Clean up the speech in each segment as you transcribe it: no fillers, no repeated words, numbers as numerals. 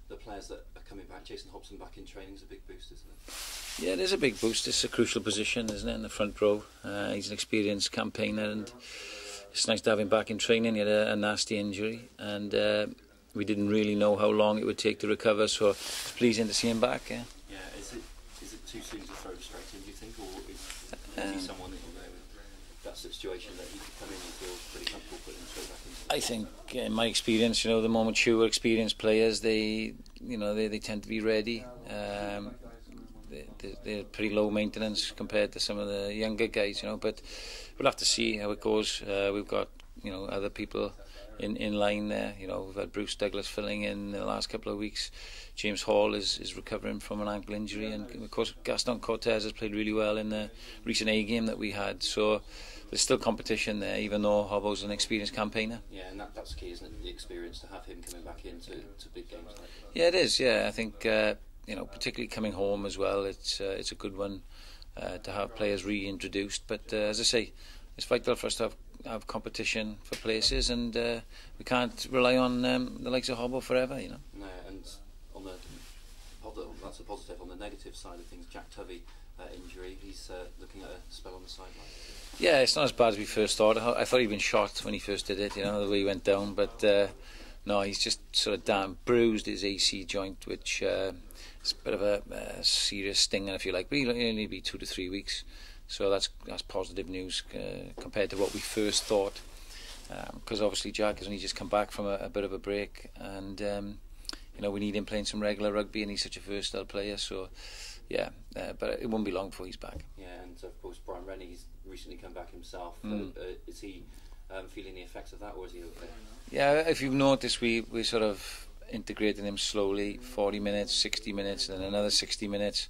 the players that are coming back? Jason Hobson back in training is a big boost, isn't it? Yeah, it is a big boost. It's a crucial position, isn't it, in the front row. He's an experienced campaigner, and it's nice to have him back in training. He had a nasty injury, and we didn't really know how long it would take to recover, so it's pleasing to see him back. Yeah, is it too soon to throw him straight in, do you think, or is he someone that will know that situation that he could come in and feel pretty comfortable putting him straight back into? I think, in my experience, the more mature, experienced players, they tend to be ready. They're pretty low maintenance compared to some of the younger guys, but we'll have to see how it goes. We've got other people in line there. We've had Bruce Douglas filling in the last couple of weeks. James Hall is recovering from an ankle injury, and of course Gaston Cortez has played really well in the recent A game that we had. So there's still competition there, even though Hobbo's an experienced campaigner. Yeah, and that's key, isn't it? The experience to have him coming back into big games like that. Yeah, it is. Yeah, I think particularly coming home as well. It's a good one to have players reintroduced. But as I say, it's vital for us to have competition for places, and we can't rely on the likes of Hobbo forever. No, and that's a positive. On the negative side of things, Jack Tovey injury. He's looking at a spell on the sideline. Yeah, it's not as bad as we first thought. I thought he'd been shot when he first did it, the way he went down. But no, he's just sort of bruised his AC joint, which is a bit of a serious stinger, if you like. But he'll only be 2 to 3 weeks. So that's positive news compared to what we first thought. Because obviously Jack has only just come back from a bit of a break, and we need him playing some regular rugby, and he's such a versatile player. So yeah, but it won't be long before he's back. Yeah, and of course Brian Rennie's recently come back himself. Is he feeling the effects of that, or is he okay? Yeah, if you've noticed, we sort of integrated him slowly, 40 minutes, 60 minutes, and then another 60 minutes.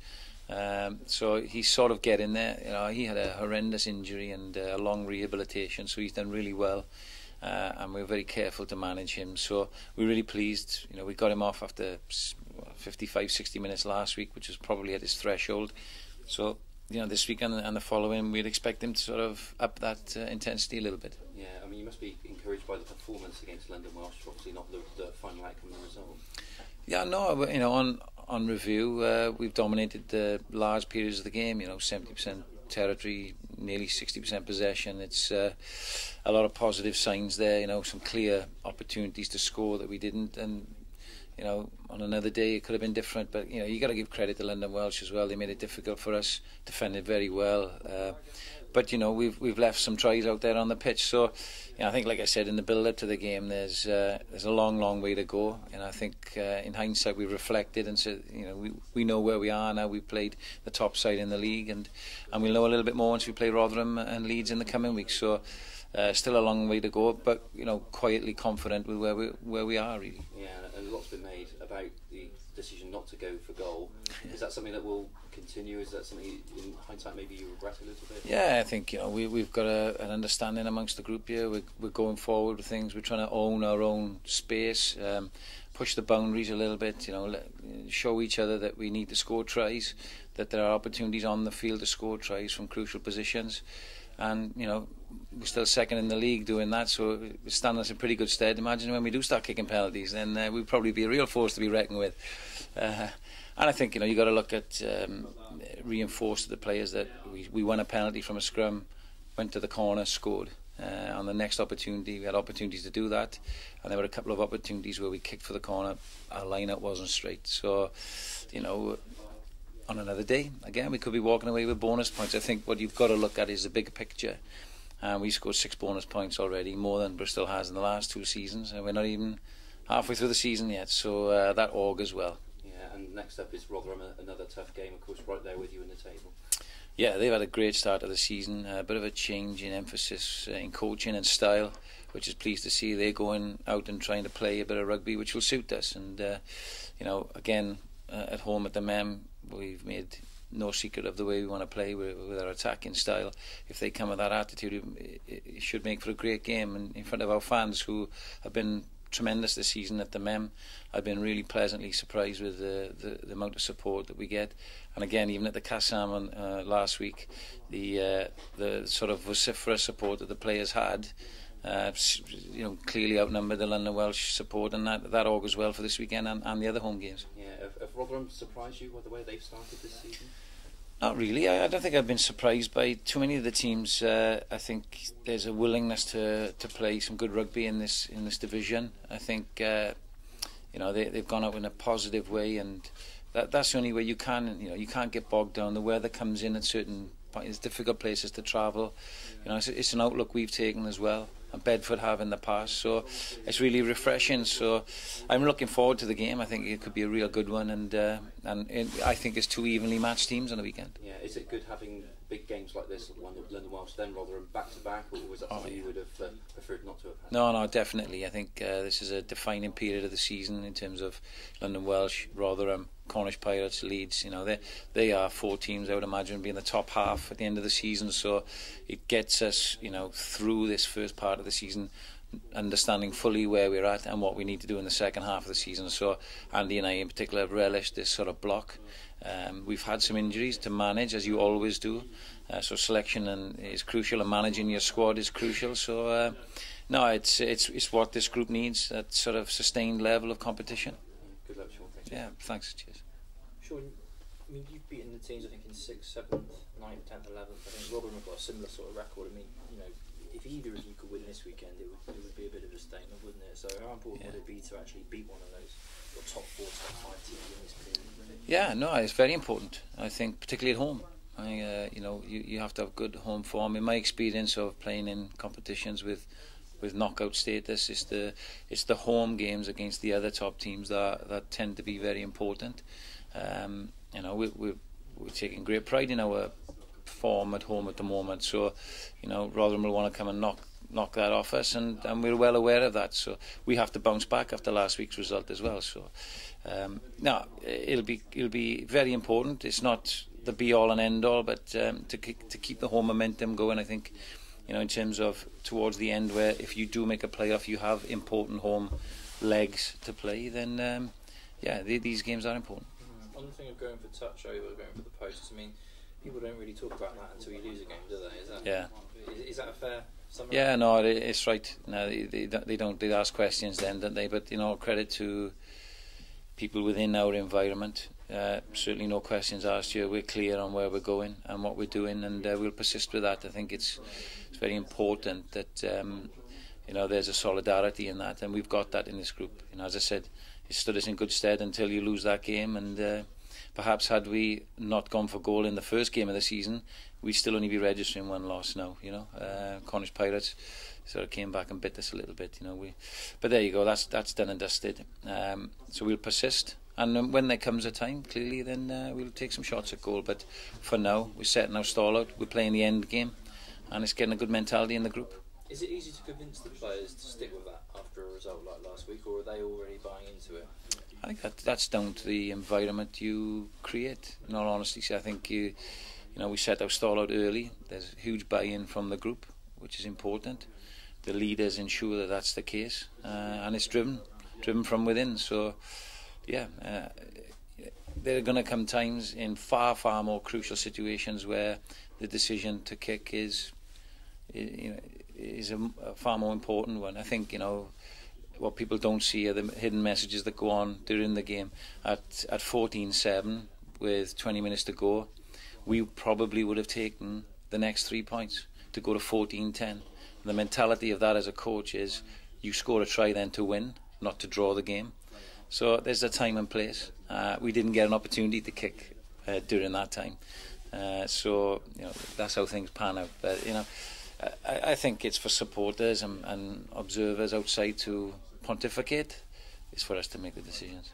So he's sort of getting there. He had a horrendous injury and a long rehabilitation, so he's done really well. And we're very careful to manage him. So we're really pleased. We got him off after 55, 60 minutes last week, which was probably at his threshold. So this week and the following, we'd expect him to sort of up that intensity a little bit. Yeah, I mean, you must be encouraged by the performance against London Welsh, obviously not the final outcome and result. Yeah, no, on review, we've dominated the large periods of the game. 70% territory, nearly 60% possession. It's a lot of positive signs there. Some clear opportunities to score that we didn't, and on another day it could have been different. But you got to give credit to London Welsh as well. They made it difficult for us, defended very well. But we've left some tries out there on the pitch. So I think, like I said, in the build-up to the game, there's a long way to go. And I think in hindsight we reflected and said, we know where we are now. We've played the top side in the league, and we'll know a little bit more once we play Rotherham and Leeds in the coming weeks. So still a long way to go, but quietly confident with where we are really. Yeah, and a lot's been made about the decision not to go for goal. Is that something that will continue? Is that something in hindsight maybe you regret a little bit? Yeah, I think we've got an understanding amongst the group here. We're going forward with things. We're trying to own our own space, push the boundaries a little bit. Show each other that we need to score tries, that there are opportunities on the field to score tries from crucial positions, and we're still second in the league doing that, so we're standing us in pretty good stead. Imagine when we do start kicking penalties, then we'll probably be a real force to be reckoned with. And I think you got to look at reinforce to the players that we won a penalty from a scrum, went to the corner, scored. On the next opportunity, we had opportunities to do that, and there were a couple of opportunities where we kicked for the corner. Our line-up wasn't straight, so on another day, again, we could be walking away with bonus points. I think what you've got to look at is the bigger picture. We scored 6 bonus points already, more than Bristol has in the last 2 seasons, and we're not even halfway through the season yet, so that augurs well. Yeah, and next up is Rotherham, another tough game, of course, right there with you in the table. Yeah, they've had a great start of the season, a bit of a change in emphasis in coaching and style, which is pleased to see. They're going out and trying to play a bit of rugby, which will suit us. And, again, at home at the Mem, we've made no secret of the way we want to play with our attacking style. If they come with that attitude, it should make for a great game. And in front of our fans, who have been tremendous this season at the Mem, I've been really pleasantly surprised with the amount of support that we get. And again, even at the Kassam last week, the sort of vociferous support that the players had You know, clearly outnumbered the London Welsh support, and that augurs well for this weekend and the other home games. Yeah, have Rotherham surprised you by the way they've started this season? Not really. I don't think I've been surprised by too many of the teams. I think there's a willingness to play some good rugby in this division. I think you know, they've gone out in a positive way, and that's the only way you can. You know, you can't get bogged down. The weather comes in at certain points. It's difficult places to travel. You know, it's an outlook we've taken as well, and Bedford have in the past. So it's really refreshing. So I'm looking forward to the game. I think it could be a real good one, and I think it's two evenly matched teams on the weekend. Yeah, is it good having big games like this, London Welsh, then Rotherham back to back, or was that something you would have preferred not to have had? No, definitely. I think this is a defining period of the season in terms of London Welsh, Rotherham, Cornish Pirates, Leeds. You know, they are four teams I would imagine being the top half at the end of the season. So it gets us, you know, through this first part of the season, understanding fully where we're at and what we need to do in the second half of the season. So Andy and I in particular have relished this sort of block. We've had some injuries to manage, as you always do, so selection is crucial, and managing your squad is crucial. So no, it's what this group needs, that sort of sustained level of competition. Good luck, Sean. Thank you. Yeah, thanks. Cheers. Sean, I mean, you've beaten the teams, I think, in 6th, 7th, 9th, 10th, 11th. I think Rotherham have got a similar sort of record. I mean, you know, if either of you could win this weekend, it would be a bit of a statement, wouldn't it? So how important would it be to actually beat one of those top 4, top 5 teams in this period? Yeah, no, it's very important. I think particularly at home. You know, you have to have good home form. In my experience of playing in competitions with knockout status, it's the home games against the other top teams that tend to be very important. You know, we're taking great pride in our form at home at the moment. So, you know, Rotherham will want to come and knock that off us, and we're well aware of that. So we have to bounce back after last week's result as well. So no, it'll be very important. It's not the be all and end all, but to keep the home momentum going. I think, you know, in terms of towards the end, where if you do make a playoff, you have important home legs to play, then yeah, these games are important. On the thing of going for touch over, going for the posts, I mean, people don't really talk about that until you lose a game, do they? Is that a fair summary? Yeah, no, it's right. No, they don't. They ask questions then, don't they? But, you know, credit to people within our environment. Certainly no questions asked here. We're clear on where we're going and what we're doing, and we'll persist with that. I think it's very important that you know, there's a solidarity in that, and we've got that in this group. You know, as I said, it stood us in good stead until you lose that game, and perhaps had we not gone for goal in the first game of the season, we'd still only be registering one loss now. You know, Cornish Pirates sort of came back and bit us a little bit. You know, but there you go. That's done and dusted. So we'll persist, and when there comes a time, clearly, then we'll take some shots at goal. But for now, we're setting our stall out. We're playing the end game, and it's getting a good mentality in the group. Is it easy to convince the players to stick with that after a result like last week, or are they already buying into it? I think that's down to the environment you create. In all honesty, so I think you know, we set our stall out early. There's huge buy-in from the group, which is important. The leaders ensure that that's the case, and it's driven from within. So, yeah, there are going to come times in far more crucial situations where the decision to kick is a far more important one. I think, you know, what people don't see are the hidden messages that go on during the game. At 14-7 with 20 minutes to go, we probably would have taken the next 3 points to go to 14-10. The mentality of that as a coach is you score a try then to win, not to draw the game. So there's a time and place. We didn't get an opportunity to kick during that time. So, you know, that's how things pan out. But, you know, I think it's for supporters and observers outside to pontificate. It's for us to make the decisions.